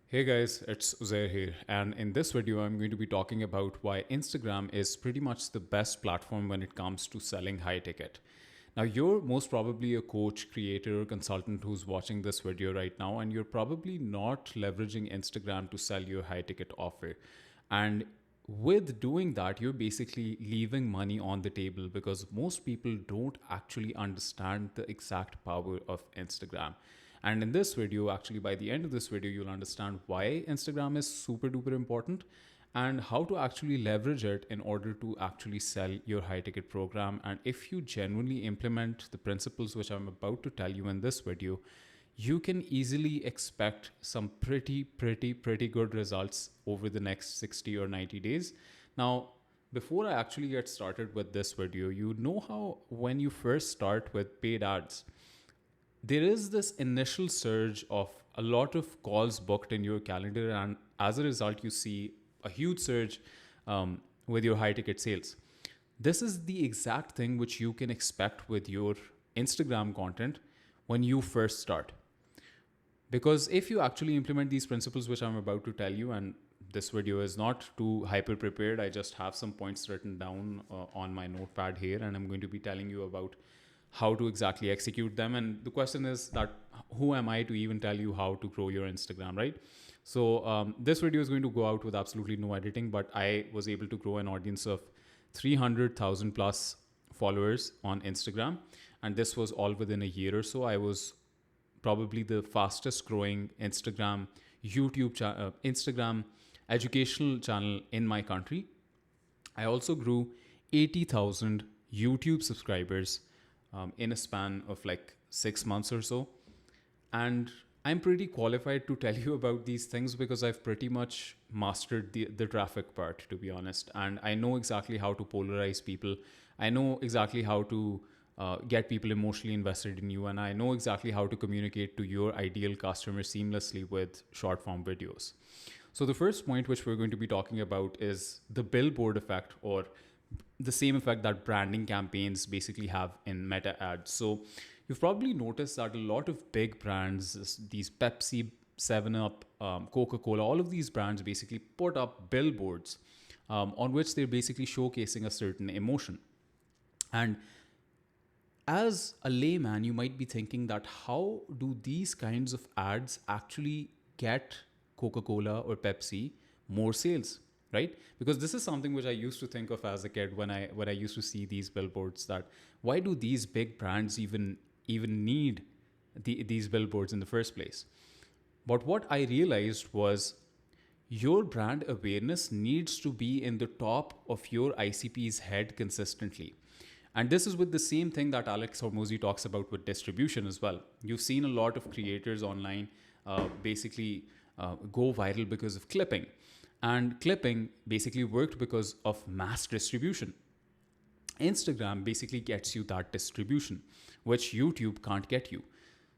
Hey guys, it's Uzair here, and in this video, I'm going to be talking about why Instagram is pretty much the best platform when it comes to selling high ticket. Now, you're most probably a coach, creator, or consultant who's watching this video right now, and you're probably not leveraging Instagram to sell your high ticket offer. And with doing that, you're basically leaving money on the table because most people don't actually understand the exact power of Instagram. And in this video, actually, by the end of this video, you'll understand why Instagram is super duper important and how to actually leverage it in order to actually sell your high ticket program. And if you genuinely implement the principles which I'm about to tell you in this video, you can easily expect some pretty good results over the next 60 or 90 days. Now, before I actually get started with this video, you know how when you first start with paid ads, there is this initial surge of a lot of calls booked in your calendar, and as a result, you see a huge surge with your high ticket sales. This is the exact thing which you can expect with your Instagram content when you first start. Because if you actually implement these principles, which I'm about to tell you, and this video is not too hyper prepared, I just have some points written down on my notepad here, and I'm going to be telling you about how to exactly execute them. And the question is that who am I to even tell you how to grow your Instagram, right? So this video is going to go out with absolutely no editing, but I was able to grow an audience of 300,000 plus followers on Instagram. And this was all within a year or so. I was probably the fastest growing Instagram educational channel in my country. I also grew 80,000 YouTube subscribers in a span of like 6 months or so. And I'm pretty qualified to tell you about these things because I've pretty much mastered the traffic part, to be honest. And I know exactly how to polarize people. I know exactly how to get people emotionally invested in you. And I know exactly how to communicate to your ideal customer seamlessly with short form videos. So, the first point which we're going to be talking about is the billboard effect, or the same effect that branding campaigns basically have in meta ads. So you've probably noticed that a lot of big brands, these Pepsi, 7 Up, Coca Cola, all of these brands basically put up billboards on which they're basically showcasing a certain emotion. And as a layman, you might be thinking that how do these kinds of ads actually get Coca Cola or Pepsi more sales? Right, because this is something which I used to think of as a kid when I used to see these billboards, that why do these big brands even need these billboards in the first place. But what I realized was your brand awareness needs to be in the top of your ICP's head consistently. And this is with the same thing that Alex Hormozy talks about with distribution as well. You've seen a lot of creators online basically go viral because of clipping. And clipping basically worked because of mass distribution. Instagram basically gets you that distribution, which YouTube can't get you.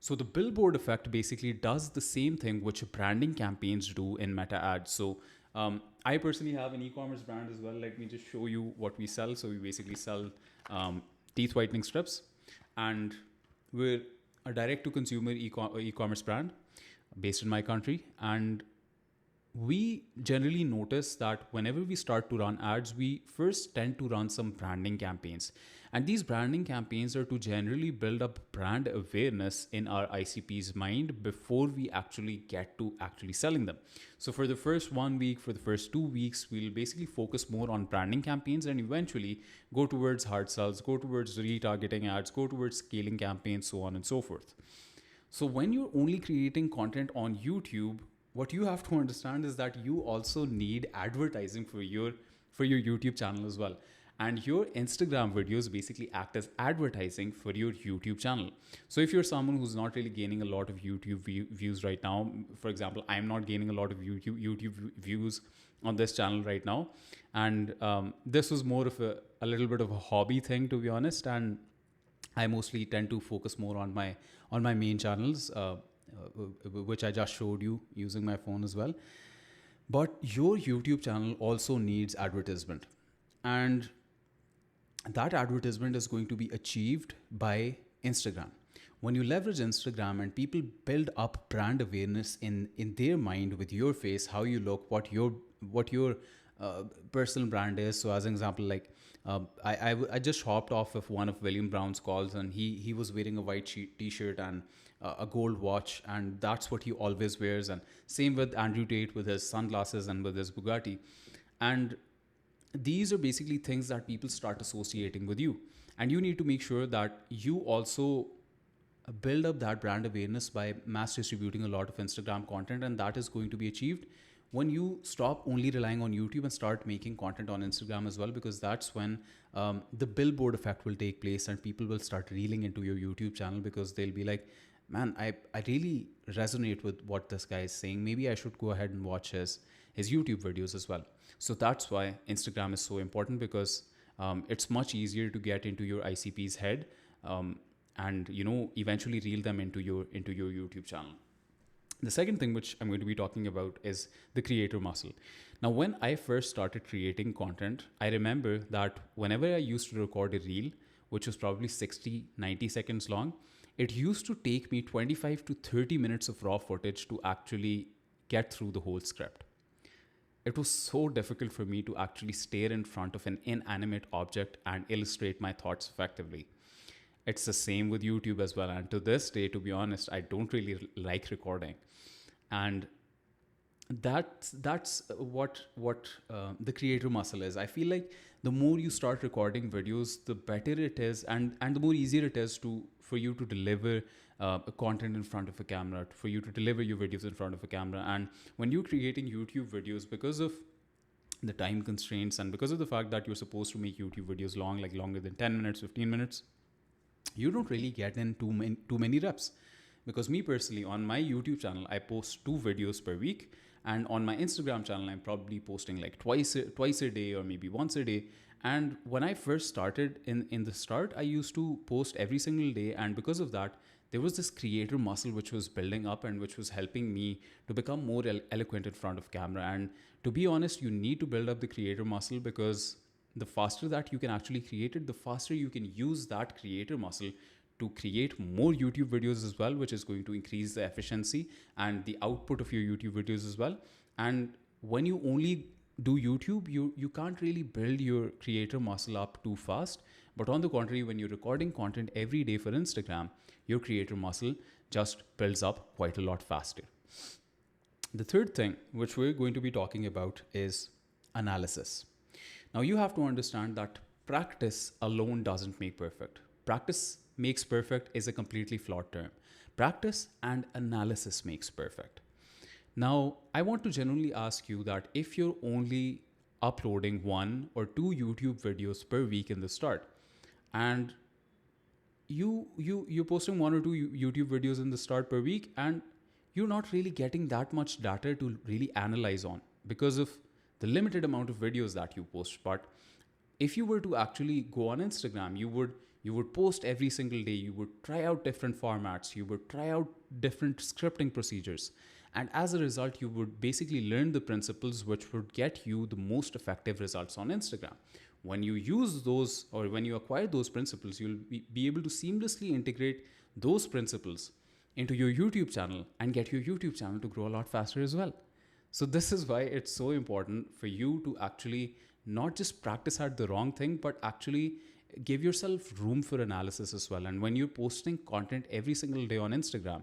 So the billboard effect basically does the same thing which branding campaigns do in meta ads. So I personally have an e-commerce brand as well. Let me just show you what we sell. So we basically sell teeth whitening strips, and we're a direct-to-consumer e-commerce brand based in my country. And we generally notice that whenever we start to run ads, we first tend to run some branding campaigns. And these branding campaigns are to generally build up brand awareness in our ICP's mind before we actually get to actually selling them. So for the first 1 week, for the first 2 weeks, we'll basically focus more on branding campaigns and eventually go towards hard sells, go towards retargeting ads, go towards scaling campaigns, so on and so forth. So when you're only creating content on YouTube, what you have to understand is that you also need advertising for your YouTube channel as well. And your Instagram videos basically act as advertising for your YouTube channel. So if you're someone who's not really gaining a lot of YouTube views right now, for example, I'm not gaining a lot of YouTube views on this channel right now, and this was more of a little bit of a hobby thing, to be honest. And I mostly tend to focus more on my main channels, which I just showed you using my phone as well. But your YouTube channel also needs advertisement, and that advertisement is going to be achieved by Instagram. When you leverage Instagram and people build up brand awareness in their mind with your face, how you look, what your personal brand is. So, as an example, like I just hopped off of one of William Brown's calls, and he was wearing a white t-shirt and a gold watch, and that's what he always wears. And same with Andrew Tate with his sunglasses and with his Bugatti. And these are basically things that people start associating with you, and you need to make sure that you also build up that brand awareness by mass distributing a lot of Instagram content. And that is going to be achieved when you stop only relying on YouTube and start making content on Instagram as well, because that's when the billboard effect will take place and people will start reeling into your YouTube channel, because they'll be like, man, I really resonate with what this guy is saying. Maybe I should go ahead and watch his YouTube videos as well. So that's why Instagram is so important, because it's much easier to get into your ICP's head, and eventually reel them into your YouTube channel. The second thing which I'm going to be talking about is the creator muscle. Now, when I first started creating content, I remember that whenever I used to record a reel, which was probably 60-90 seconds long, it used to take me 25 to 30 minutes of raw footage to actually get through the whole script. It was so difficult for me to actually stare in front of an inanimate object and illustrate my thoughts effectively. It's the same with YouTube as well. And to this day, to be honest, I don't really like recording. And that's what the creator muscle is. I feel like the more you start recording videos, the better it is, and the more easier it is for you to deliver content in front of a camera, for you to deliver your videos in front of a camera. And when you're creating YouTube videos, because of the time constraints and because of the fact that you're supposed to make YouTube videos long, like longer than 10 minutes, 15 minutes, you don't really get in too many reps. Because me personally, on my YouTube channel, I post 2 videos per week, and on my Instagram channel, I'm probably posting like twice a day or maybe once a day. And when I first started, in the start, I used to post every single day, and because of that, there was this creator muscle which was building up and which was helping me to become more eloquent in front of camera. And to be honest, you need to build up the creator muscle, because the faster that you can actually create it, the faster you can use that creator muscle to create more YouTube videos as well, which is going to increase the efficiency and the output of your YouTube videos as well. And when you only do YouTube, you can't really build your creator muscle up too fast. But on the contrary, when you're recording content every day for Instagram, your creator muscle just builds up quite a lot faster. The third thing which we're going to be talking about is analysis. Now, you have to understand that practice alone doesn't make perfect. Practice makes perfect is a completely flawed term. Practice and analysis makes perfect. Now, I want to genuinely ask you that if you're only uploading 1 or 2 YouTube videos per week in the start, and you're posting 1 or 2 YouTube videos in the start per week, and you're not really getting that much data to really analyze on because of the limited amount of videos that you post. But if you were to actually go on Instagram, you would post every single day, you would try out different formats, you would try out different scripting procedures, and as a result, you would basically learn the principles which would get you the most effective results on Instagram. When you use those, or when you acquire those principles, you'll be able to seamlessly integrate those principles into your YouTube channel and get your YouTube channel to grow a lot faster as well. So this is why it's so important for you to actually not just practice at the wrong thing, but actually give yourself room for analysis as well. And when you're posting content every single day on Instagram,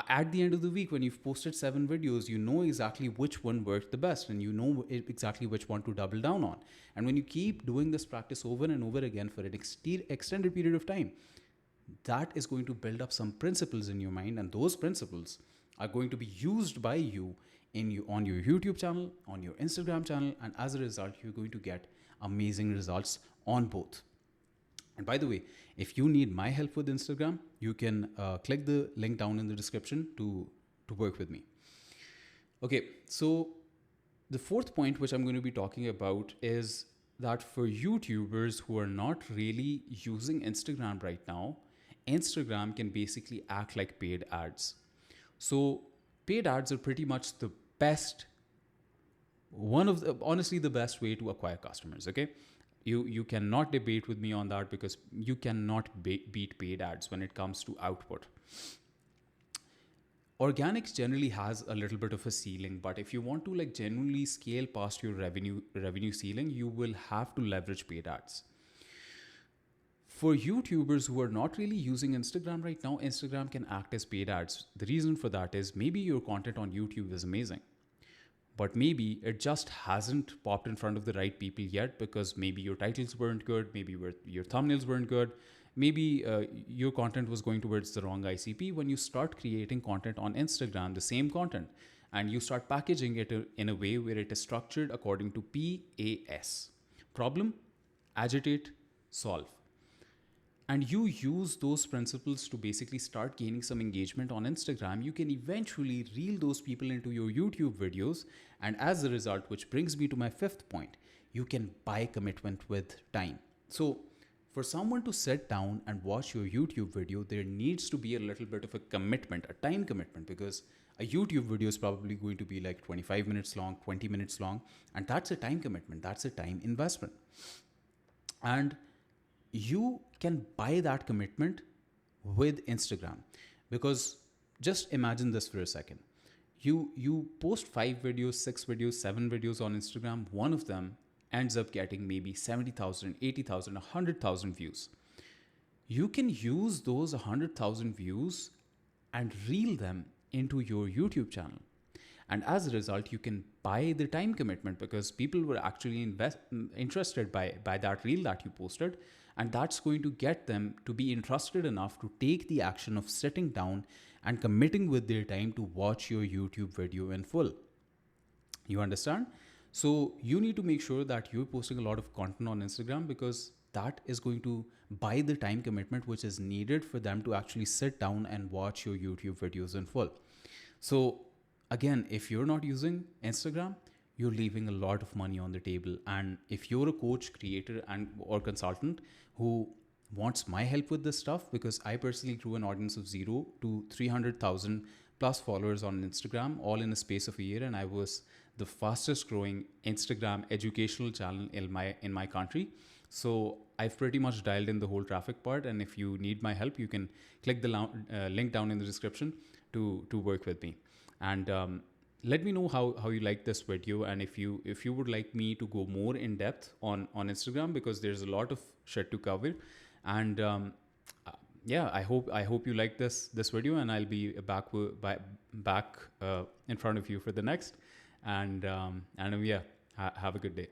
at the end of the week, when you've posted 7 videos, you know exactly which one worked the best, and you know exactly which one to double down on. And when you keep doing this practice over and over again for an extended period of time, that is going to build up some principles in your mind, and those principles are going to be used by you on your YouTube channel, on your Instagram channel, and as a result, you're going to get amazing results on both. And by the way, if you need my help with Instagram, you can click the link down in the description to work with me. Okay, so the fourth point which I'm going to be talking about is that for YouTubers who are not really using Instagram right now, Instagram can basically act like paid ads. So paid ads are pretty much the best, honestly, the best way to acquire customers, okay? You cannot debate with me on that, because you cannot beat paid ads when it comes to output. Organics generally has a little bit of a ceiling, but if you want to like genuinely scale past your revenue ceiling, you will have to leverage paid ads. For YouTubers who are not really using Instagram right now, Instagram can act as paid ads. The reason for that is maybe your content on YouTube is amazing, but maybe it just hasn't popped in front of the right people yet, because maybe your titles weren't good, maybe your thumbnails weren't good, maybe your content was going towards the wrong ICP. When you start creating content on Instagram, the same content, and you start packaging it in a way where it is structured according to PAS: problem, agitate, solve, and you use those principles to basically start gaining some engagement on Instagram, you can eventually reel those people into your YouTube videos. And as a result, which brings me to my fifth point, you can buy commitment with time. So, for someone to sit down and watch your YouTube video, there needs to be a little bit of a commitment, a time commitment, because a YouTube video is probably going to be like 25 minutes long, 20 minutes long, and that's a time commitment, that's a time investment. And you can buy that commitment with Instagram, because just imagine this for a second. You post 5 videos, 6 videos, 7 videos on Instagram, one of them ends up getting maybe 70,000, 80,000, 100,000 views. You can use those 100,000 views and reel them into your YouTube channel. And as a result, you can buy the time commitment, because people were actually interested by that reel that you posted. And that's going to get them to be interested enough to take the action of sitting down and committing with their time to watch your YouTube video in full. You understand? So you need to make sure that you're posting a lot of content on Instagram, because that is going to buy the time commitment which is needed for them to actually sit down and watch your YouTube videos in full. So again, if you're not using Instagram, you're leaving a lot of money on the table. And if you're a coach, creator, and or consultant who wants my help with this stuff, because I personally grew an audience of 0 to 300,000 plus followers on Instagram, all in a space of a year, and I was the fastest growing Instagram educational channel in my country. So I've pretty much dialed in the whole traffic part, and if you need my help, you can click the link down in the description to work with me. And let me know how you like this video, and if you would like me to go more in depth on Instagram, because there's a lot of shit to cover. And yeah, I hope you like this video, and I'll be back in front of you for the next. And yeah, have a good day.